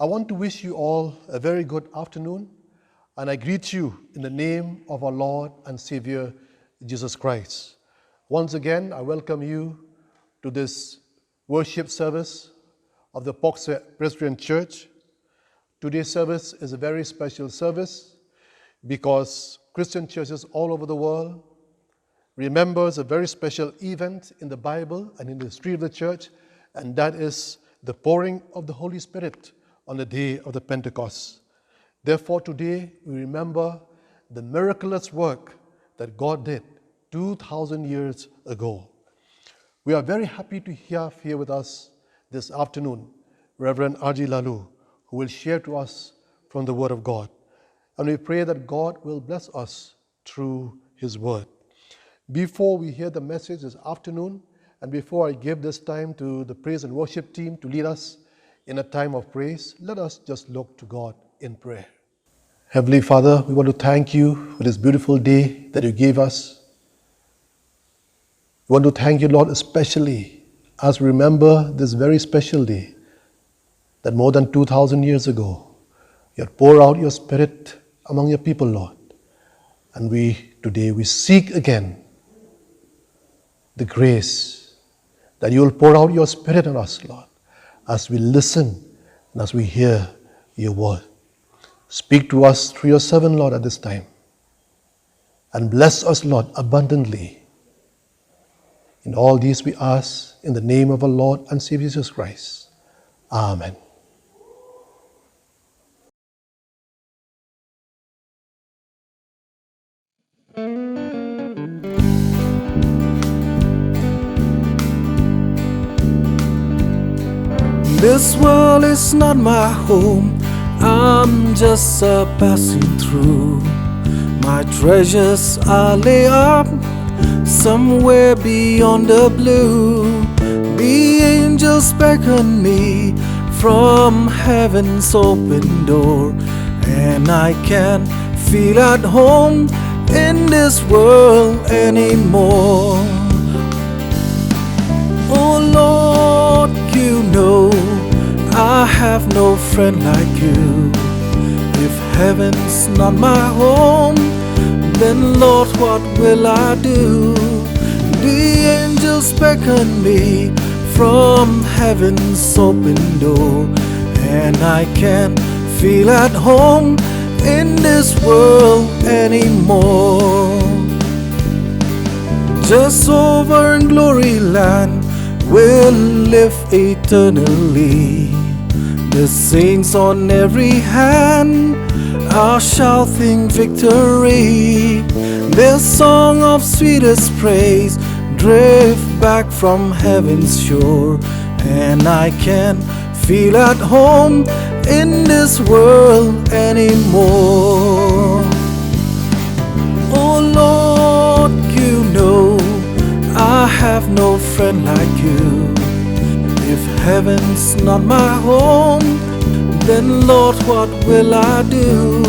I want to wish you all a very good afternoon, and I greet you in the name of our Lord and Savior, Jesus Christ. Once again, I welcome you to this worship service of the Pohkseh Presbyterian Church. Today's service is a very special service because Christian churches all over the world remembers a very special event in the Bible and in the history of the church, and that is the pouring of the Holy Spirit on the day of the Pentecost. Therefore, today we remember the miraculous work that God did 2,000 years ago. We are very happy to have here with us this afternoon Reverend R.G. Lalu, who will share to us from the Word of God. And we pray that God will bless us through His Word. Before we hear the message this afternoon, and before I give this time to the praise and worship team to lead us in a time of praise, let us just look to God in prayer. Heavenly Father, we want to thank you for this beautiful day that you gave us. We want to thank you, Lord, especially as we remember this very special day that more than 2,000 years ago, you had poured out your Spirit among your people, Lord. And today we seek again the grace that you will pour out your Spirit on us, Lord, as we listen and as we hear your word. Speak to us through your servant, Lord, at this time. And bless us, Lord, abundantly. In all these we ask in the name of our Lord and Savior Jesus Christ. Amen. This world is not my home, I'm just a passing through. My treasures are laid up somewhere beyond the blue. The angels beckon me from heaven's open door, and I can't feel at home in this world anymore. Oh Lord, you know I have no friend like you. If heaven's not my home, then Lord, what will I do? The angels beckon me from heaven's open door, and I can't feel at home in this world anymore. Just over in glory land we'll live eternally. The saints on every hand are shouting victory. Their song of sweetest praise drift back from heaven's shore, and I can't feel at home in this world anymore. Oh Lord, you know I have no friend like you. If heaven's not my home, then Lord, what will I do?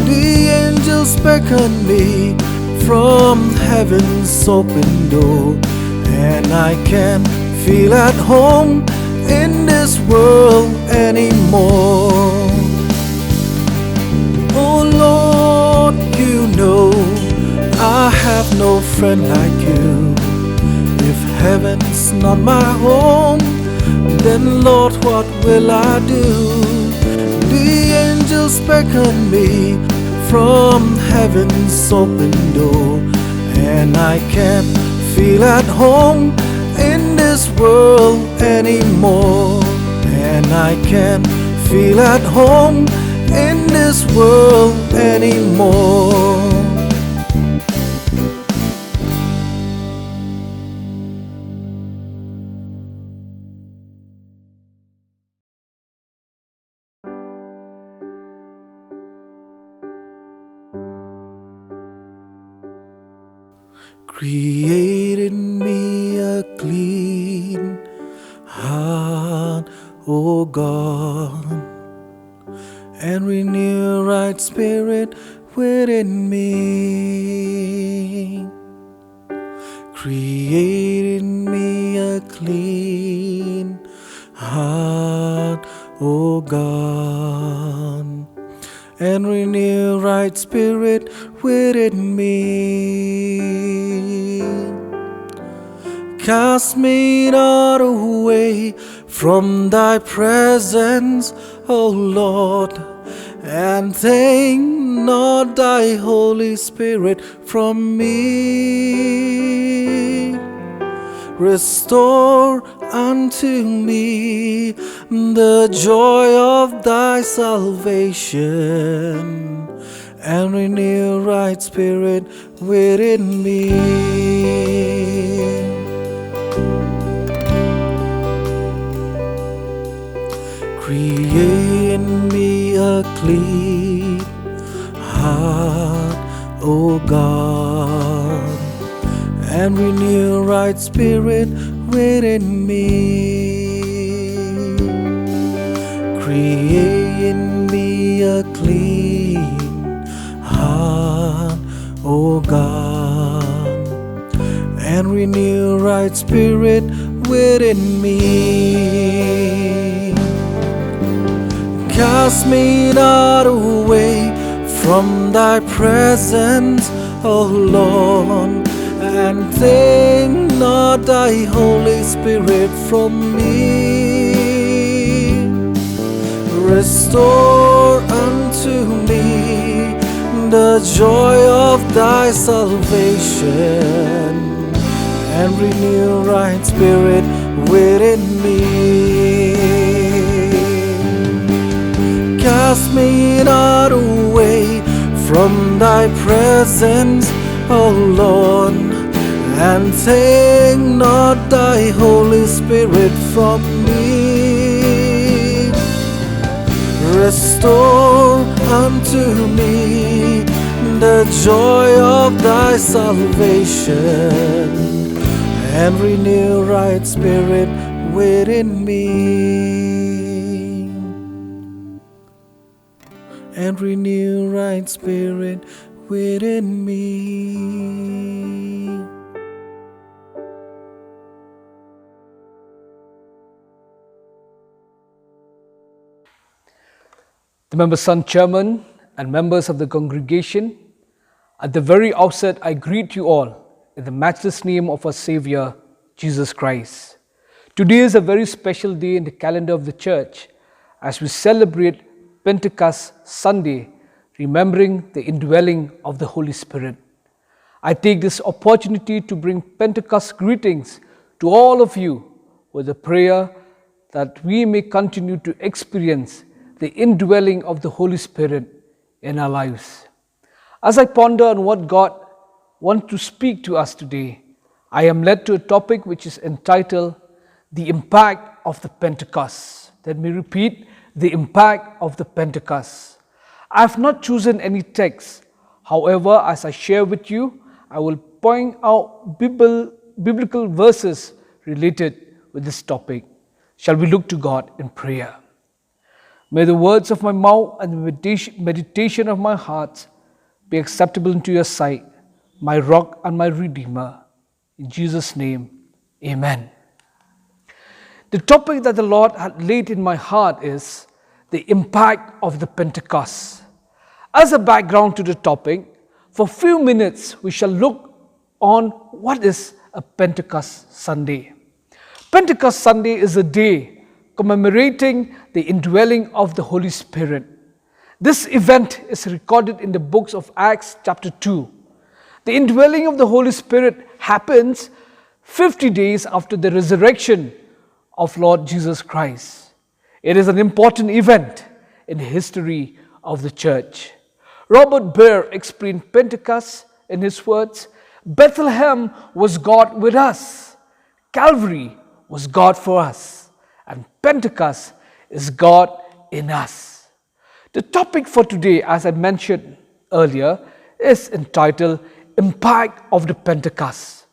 The angels beckon me from heaven's open door, and I can't feel at home in this world anymore. Oh Lord, you know I have no friend like you. If heaven's not my home, then Lord, what will I do? The angels beckon me from heaven's open door, and I can't feel at home in this world anymore. And I can't feel at home in this world anymore. Create in me a clean heart, O God, and renew a right spirit within me. Create in me a clean heart, O God, and renew right spirit within me. Cast me not away from thy presence, O Lord, and take not thy Holy Spirit from me. Restore unto me the joy of thy salvation, and renew right spirit within me. Create in me a clean heart, O God, and renew right spirit within me. Create in me a clean heart, O God, and renew right spirit within me. Cast me not away from thy presence, O Lord, and take not thy Holy Spirit from me. Restore unto me the joy of thy salvation, and renew right spirit within me. Cast me not away from thy presence, O Lord, and take not thy Holy Spirit from me. Restore unto me the joy of thy salvation, and renew right spirit within me. And renew right spirit within me. The member son chairman and members of the congregation, at the very outset, I greet you all in the matchless name of our Savior, Jesus Christ. Today is a very special day in the calendar of the church as we celebrate Pentecost Sunday, remembering the indwelling of the Holy Spirit. I take this opportunity to bring Pentecost greetings to all of you with a prayer that we may continue to experience the indwelling of the Holy Spirit in our lives. As I ponder on what God wants to speak to us today, I am led to a topic which is entitled, The Impact of the Pentecost. Let me repeat, the impact of the Pentecost. I have not chosen any text. However, as I share with you, I will point out biblical verses related with this topic. Shall we look to God in prayer? May the words of my mouth and the meditation of my heart be acceptable into your sight, my rock and my redeemer. In Jesus' name, amen. The topic that the Lord had laid in my heart is the impact of the Pentecost. As a background to the topic, for a few minutes we shall look on what is a Pentecost Sunday. Pentecost Sunday is a day commemorating the indwelling of the Holy Spirit. This event is recorded in the books of Acts chapter 2. The indwelling of the Holy Spirit happens 50 days after the resurrection of Lord Jesus Christ. It is an important event in the history of the church. Robert Baer explained Pentecost in his words, Bethlehem was God with us, Calvary was God for us, and Pentecost is God in us. The topic for today, as I mentioned earlier, is entitled Impact of the Pentecost.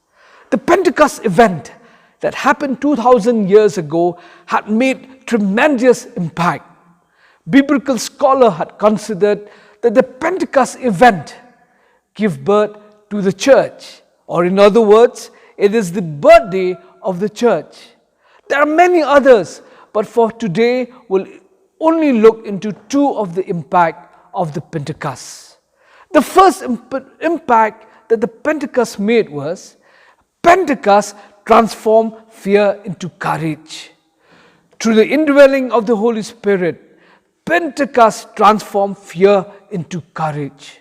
The Pentecost event that happened 2,000 years ago had made tremendous impact. Biblical scholars had considered that the Pentecost event gave birth to the church, or in other words, it is the birthday of the church. There are many others, but for today we'll only look into two of the impact of the Pentecost. The first impact that the Pentecost made was Pentecost transformed fear into courage. Through the indwelling of the Holy Spirit, Pentecost transformed fear into courage.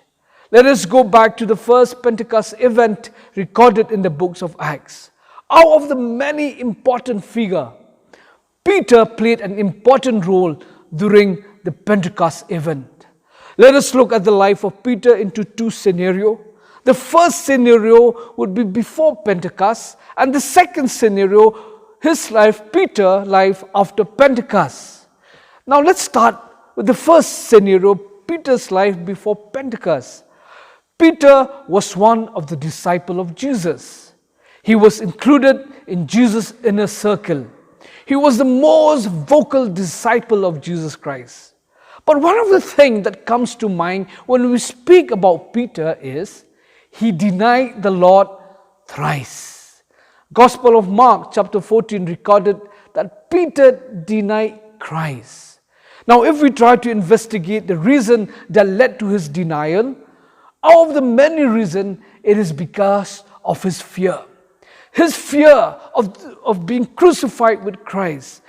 Let us go back to the first Pentecost event recorded in the books of Acts. Out of the many important figures, Peter played an important role during the Pentecost event. Let us look at the life of Peter into two scenarios. The first scenario would be before Pentecost, and the second scenario, his life, Peter's life after Pentecost. Now let's start with the first scenario, Peter's life before Pentecost. Peter was one of the disciples of Jesus. He was included in Jesus' inner circle. He was the most vocal disciple of Jesus Christ. But one of the things that comes to mind when we speak about Peter is he denied the Lord thrice. Gospel of Mark chapter 14 recorded that Peter denied Christ. Now if we try to investigate the reason that led to his denial, out of the many reasons, it is because of his fear. His fear of being crucified with Christ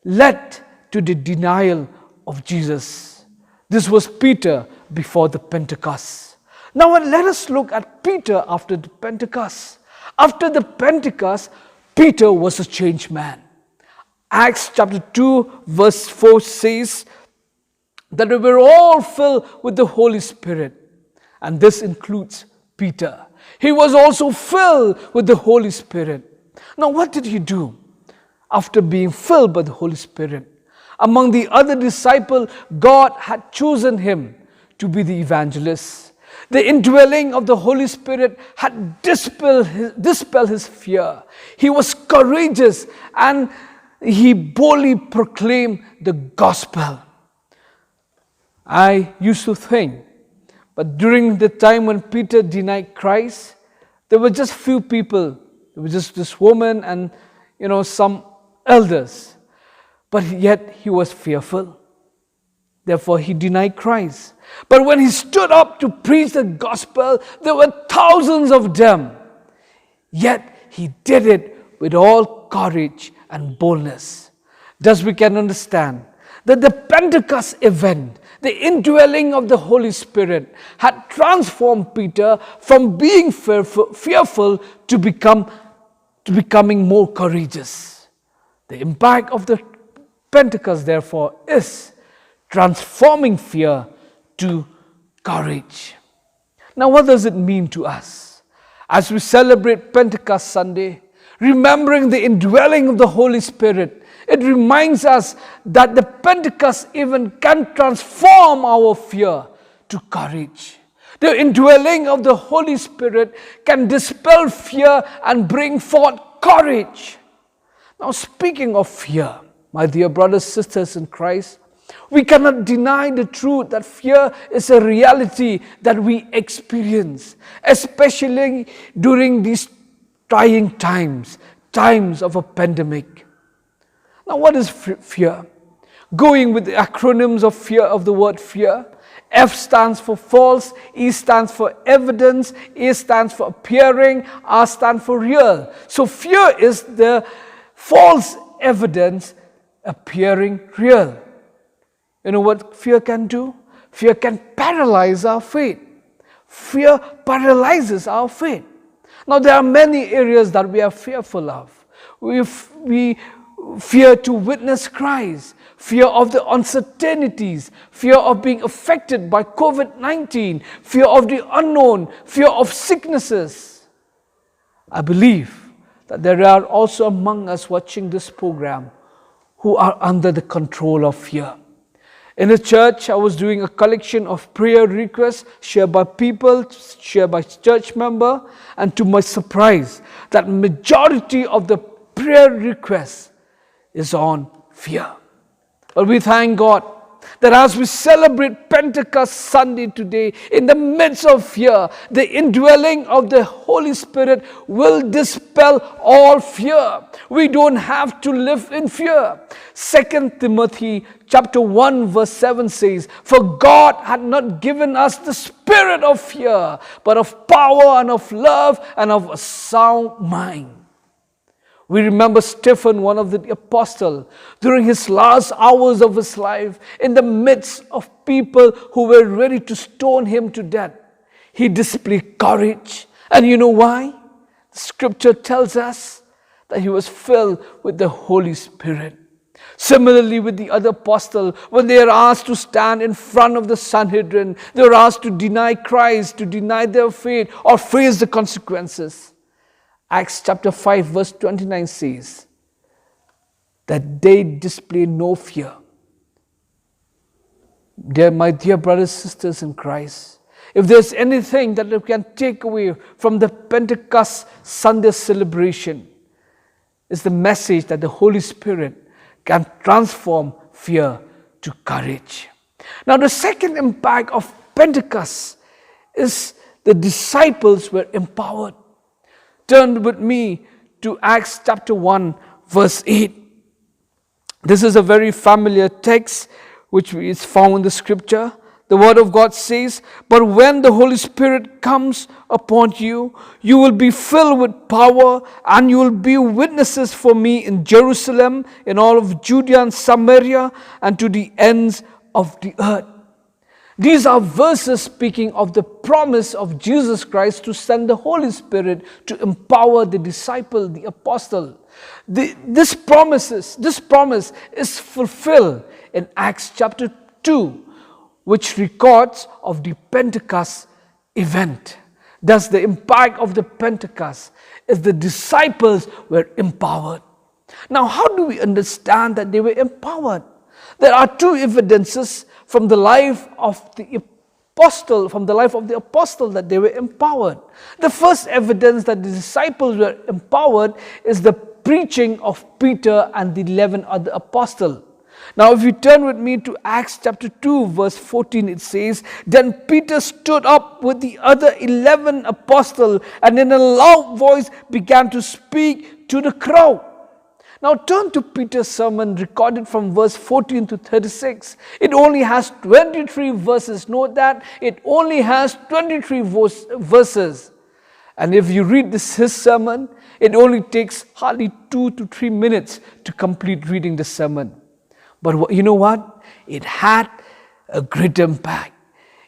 led to the denial of Jesus. This was Peter before the Pentecost. Now let us look at Peter after the Pentecost. After the Pentecost, Peter was a changed man. Acts chapter 2 verse 4 says that we were all filled with the Holy Spirit. And this includes Peter. He was also filled with the Holy Spirit. Now what did he do after being filled by the Holy Spirit? Among the other disciples, God had chosen him to be the evangelist. The indwelling of the Holy Spirit had dispelled his fear. He was courageous and he boldly proclaimed the gospel. I used to think, but during the time when Peter denied Christ, there were just few people. There was just this woman and, some elders. But yet he was fearful. Therefore he denied Christ. But when he stood up to preach the gospel, there were thousands of them. Yet he did it with all courage and boldness. Thus we can understand that the Pentecost event, the indwelling of the Holy Spirit, had transformed Peter from being fearful to becoming more courageous. The impact of the Pentecost, therefore, is transforming fear to courage. Now, what does it mean to us? As we celebrate Pentecost Sunday, remembering the indwelling of the Holy Spirit, it reminds us that the Pentecost event can transform our fear to courage. The indwelling of the Holy Spirit can dispel fear and bring forth courage. Now, speaking of fear, my dear brothers and sisters in Christ, we cannot deny the truth that fear is a reality that we experience, especially during these trying times of a pandemic. Now, what is fear? Going with the acronyms of fear of the word fear, F stands for false, E stands for evidence, A stands for appearing, R stands for real. So fear is the false evidence appearing real. You know what fear can do? Fear can paralyze our faith. Fear paralyzes our faith. Now there are many areas that we are fearful of. We fear to witness Christ, fear of the uncertainties, fear of being affected by COVID-19, fear of the unknown, fear of sicknesses. I believe that there are also among us watching this program who are under the control of fear. In the church, I was doing a collection of prayer requests shared by people, shared by church member, and to my surprise, that majority of the prayer requests is on fear. But we thank God that as we celebrate Pentecost Sunday today, in the midst of fear, the indwelling of the Holy Spirit will dispel all fear. We don't have to live in fear. 2 Timothy chapter 1 verse 7 says, "For God had not given us the spirit of fear, but of power and of love and of a sound mind." We remember Stephen, one of the apostles, during his last hours of his life, in the midst of people who were ready to stone him to death. He displayed courage. And you know why? The scripture tells us that he was filled with the Holy Spirit. Similarly, with the other apostle, when they are asked to stand in front of the Sanhedrin, they are asked to deny Christ, to deny their faith, or face the consequences. Acts chapter 5 verse 29 says that they displayed no fear. My dear brothers and sisters in Christ, if there's anything that we can take away from the Pentecost Sunday celebration, it's the message that the Holy Spirit can transform fear to courage. Now, the second impact of Pentecost is the disciples were empowered. Turn with me to Acts chapter 1 verse 8. This is a very familiar text which is found in the scripture. The word of God says, "But when the Holy Spirit comes upon you, you will be filled with power, and you will be witnesses for me in Jerusalem, in all of Judea and Samaria, and to the ends of the earth." These are verses speaking of the promise of Jesus Christ to send the Holy Spirit to empower the disciple, the apostle. This promise is fulfilled in Acts chapter 2, which records of the Pentecost event. Thus, the impact of the Pentecost is the disciples were empowered. Now, how do we understand that they were empowered? There are two evidences from the life of the apostle that they were empowered. The first evidence that the disciples were empowered is the preaching of Peter and the 11 other apostles. Now, if you turn with me to Acts chapter 2 verse 14, it says, "Then Peter stood up with the other 11 apostles and in a loud voice began to speak to the crowd." Now turn to Peter's sermon recorded from verse 14 to 36. It only has 23 verses. Note that it only has 23 verses. And if you read his sermon, it only takes hardly 2 to 3 minutes to complete reading the sermon. But you know what? It had a great impact.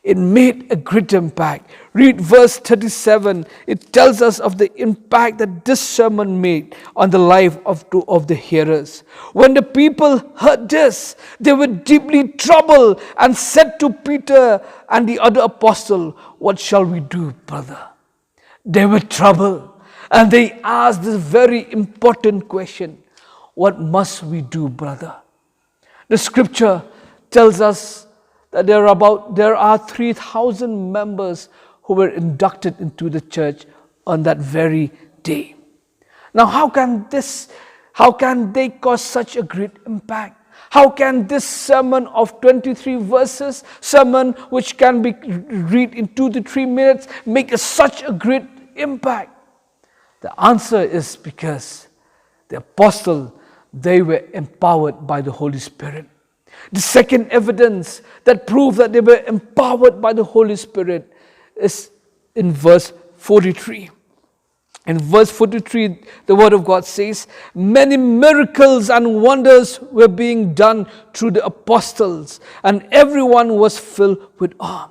It made a great impact. Read verse 37. It tells us of the impact that this sermon made on the life of the hearers. When the people heard this, they were deeply troubled and said to Peter and the other apostle, "What shall we do, brother?" They were troubled and they asked this very important question: "What must we do, brother?" The scripture tells us that there are 3,000 members who were inducted into the church on that very day. Now, how can they cause such a great impact? How can this sermon of 23 verses, sermon which can be read in 2 to 3 minutes, make such a great impact? The answer is because the apostle, they were empowered by the Holy Spirit. The second evidence that proves that they were empowered by the Holy Spirit is in verse 43. In verse 43, the word of God says, "Many miracles and wonders were being done through the apostles, and everyone was filled with awe."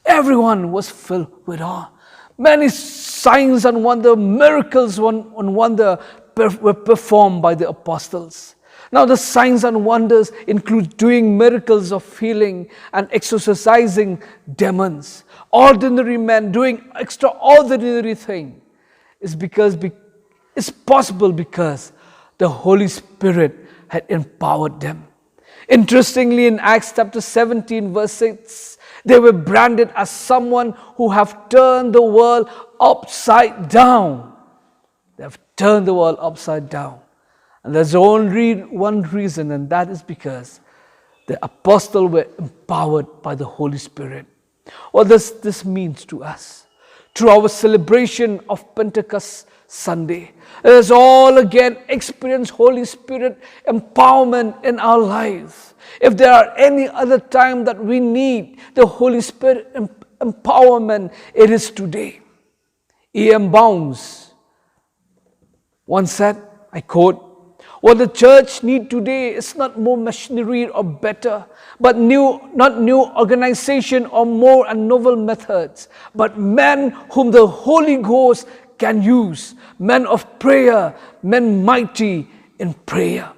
Everyone was filled with awe. Many signs and wonder, miracles and wonder were performed by the apostles. Now, the signs and wonders include doing miracles of healing and exorcising demons. Ordinary men doing extraordinary things is possible because the Holy Spirit had empowered them. Interestingly, in Acts chapter 17 verse 6, they were branded as someone who have turned the world upside down. They have turned the world upside down. And there's only one reason, and that is because The apostles were empowered by the Holy Spirit. What does this mean to us? Through our celebration of Pentecost Sunday, let us all again experience Holy Spirit empowerment in our lives. If there are any other time that we need the Holy Spirit empowerment, it is today. E.M. Bounds once said, I quote, "What the church needs today is not more machinery or better, but not new organization or more and novel methods, but men whom the Holy Ghost can use, men of prayer, men mighty in prayer."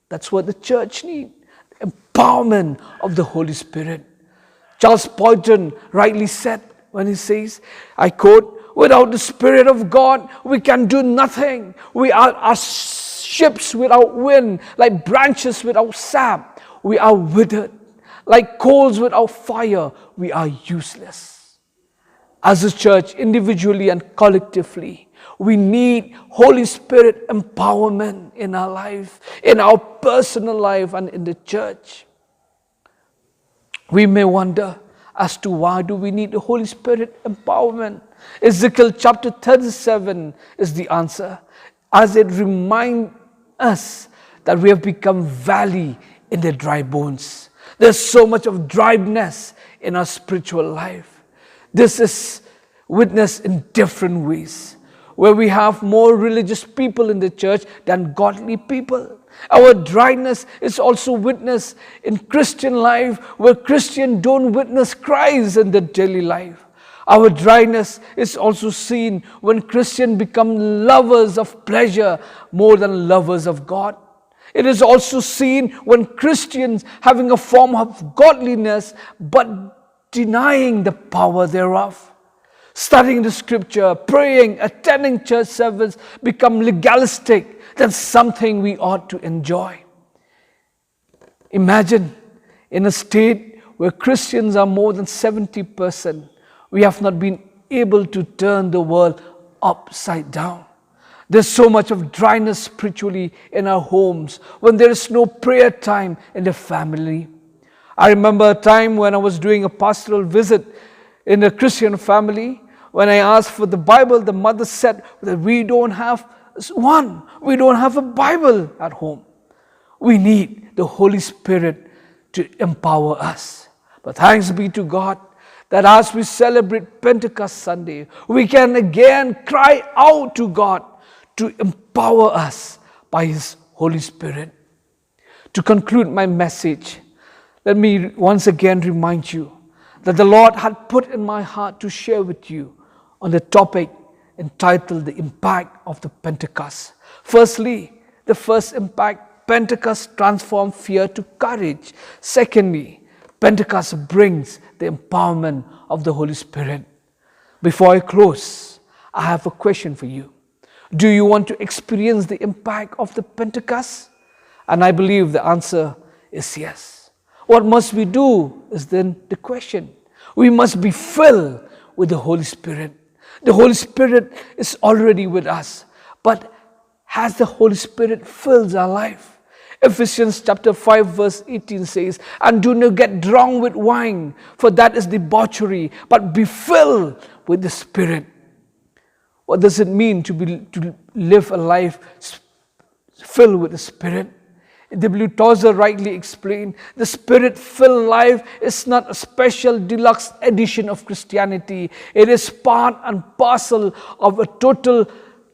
That's what the church needs, empowerment of the Holy Spirit. Charles Spurgeon rightly said when he says, I quote, "Without the Spirit of God, we can do nothing. We are ships without wind, like branches without sap. We are withered. Like coals without fire, we are useless." As a church, individually and collectively, we need Holy Spirit empowerment in our life, in our personal life and in the church. We may wonder as to why do we need the Holy Spirit empowerment. Ezekiel chapter 37 is the answer, as it reminds us that we have become valley in the dry bones. There's so much of dryness in our spiritual life. This is witnessed in different ways, where we have more religious people in the church than godly people. Our dryness is also witnessed in Christian life, where Christians don't witness Christ in their daily life. Our dryness is also seen when Christians become lovers of pleasure more than lovers of God. It is also seen when Christians having a form of godliness but denying the power thereof. Studying the scripture, praying, attending church service become legalistic than something we ought to enjoy. Imagine in a state where Christians are more than 70%, we have not been able to turn the world upside down. There's so much of dryness spiritually in our homes when there is no prayer time in the family. I remember a time when I was doing a pastoral visit in a Christian family. When I asked for the Bible, the mother said that we don't have one. We don't have a Bible at home. We need the Holy Spirit to empower us. But thanks be to God that as we celebrate Pentecost Sunday, we can again cry out to God to empower us by His Holy Spirit. To conclude my message, let me once again remind you that the Lord had put in my heart to share with you on the topic entitled The Impact of the Pentecost. Firstly, the first impact, Pentecost transformed fear to courage. Secondly, Pentecost brings the empowerment of the Holy Spirit. Before I close, I have a question for you. Do you want to experience the impact of the Pentecost? And I believe the answer is yes. What must we do is then the question. We must be filled with the Holy Spirit. The Holy Spirit is already with us, but has the Holy Spirit filled our life? Ephesians chapter 5 verse 18 says, "And do not get drunk with wine, for that is debauchery, but be filled with the Spirit." What does it mean to live a life filled with the Spirit? W. Tozer rightly explained, the Spirit-filled life is not a special deluxe edition of Christianity. It is part and parcel of a total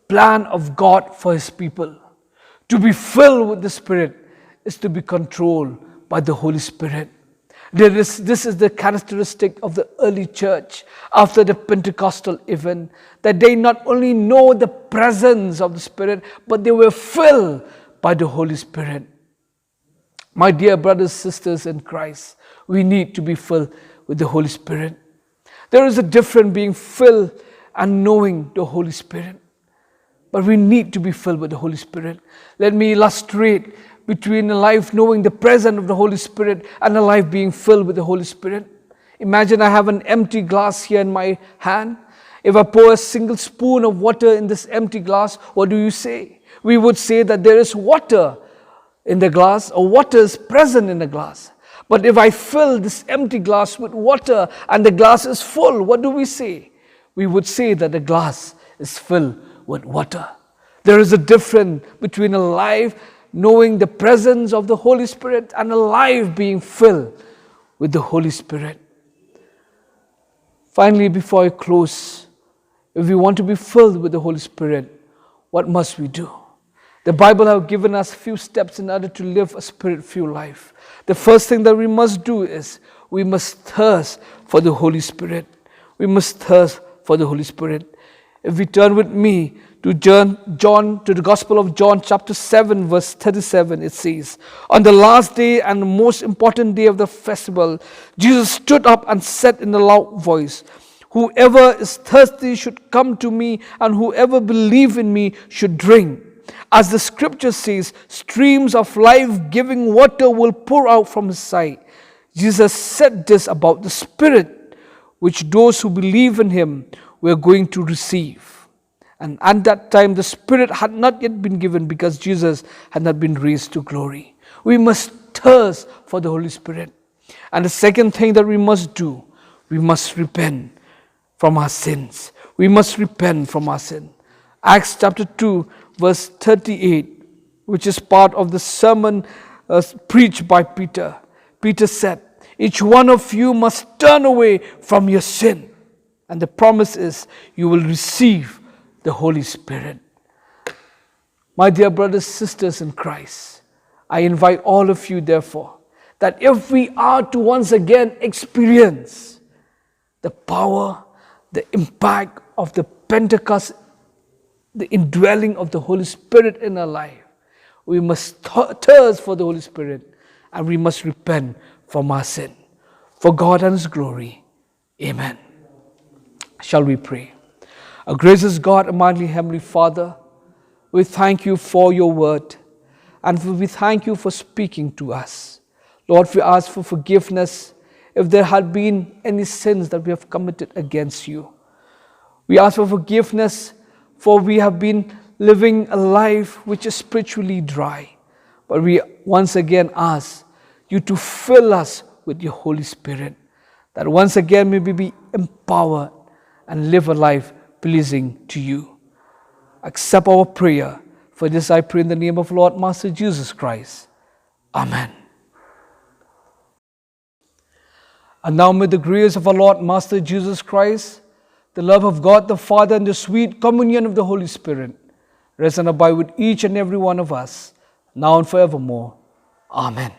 plan of God for His people. To be filled with the Spirit is to be controlled by the Holy Spirit. This is the characteristic of the early church after the Pentecostal event, that they not only know the presence of the Spirit, but they were filled by the Holy Spirit. My dear brothers and sisters in Christ, we need to be filled with the Holy Spirit. There is a difference being filled and knowing the Holy Spirit. But we need to be filled with the Holy Spirit. Let me illustrate between a life knowing the presence of the Holy Spirit and a life being filled with the Holy Spirit. Imagine I have an empty glass here in my hand. If I pour a single spoon of water in this empty glass, what do you say? We would say that there is water in the glass, or water is present in the glass. But if I fill this empty glass with water and the glass is full, what do we say? We would say that the glass is filled with water. There is a difference between a life knowing the presence of the Holy Spirit and a life being filled with the Holy Spirit. Finally, before I close, if we want to be filled with the Holy Spirit, what must we do? The Bible has given us a few steps in order to live a spirit-filled life. The first thing that we must do is we must thirst for the Holy Spirit. We must thirst for the Holy Spirit. If we turn with me to the Gospel of John chapter 7 verse 37, it says, "On the last day and the most important day of the festival, Jesus stood up and said in a loud voice, 'Whoever is thirsty should come to me, and whoever believes in me should drink. As the scripture says, streams of life-giving water will pour out from his side.' Jesus said this about the Spirit, which those who believe in him were going to receive. And at that time, the Spirit had not yet been given because Jesus had not been raised to glory. We must thirst for the Holy Spirit. And the second thing that we must do, we must repent from our sins. We must repent from our sin. Acts chapter 2, verse 38, which is part of the sermon preached by Peter. Peter said, "Each one of you must turn away from your sin." And the promise is, you will receive the Holy Spirit. My dear brothers and sisters in Christ, I invite all of you, therefore, that if we are to once again experience the power, the impact of the Pentecost, the indwelling of the Holy Spirit in our life, we must thirst for the Holy Spirit, and we must repent from our sin. For God and His glory. Amen. Shall we pray? Our gracious God, Almighty Heavenly Father, we thank you for your word, and we thank you for speaking to us. Lord, we ask for forgiveness if there had been any sins that we have committed against you. We ask for forgiveness for we have been living a life which is spiritually dry. But we once again ask you to fill us with your Holy Spirit, that once again may we be empowered and live a life pleasing to you. Accept our prayer. For this I pray in the name of Lord Master Jesus Christ. Amen. And now may the grace of our Lord Master Jesus Christ, the love of God the Father, and the sweet communion of the Holy Spirit rest and abide with each and every one of us, now and forevermore. Amen.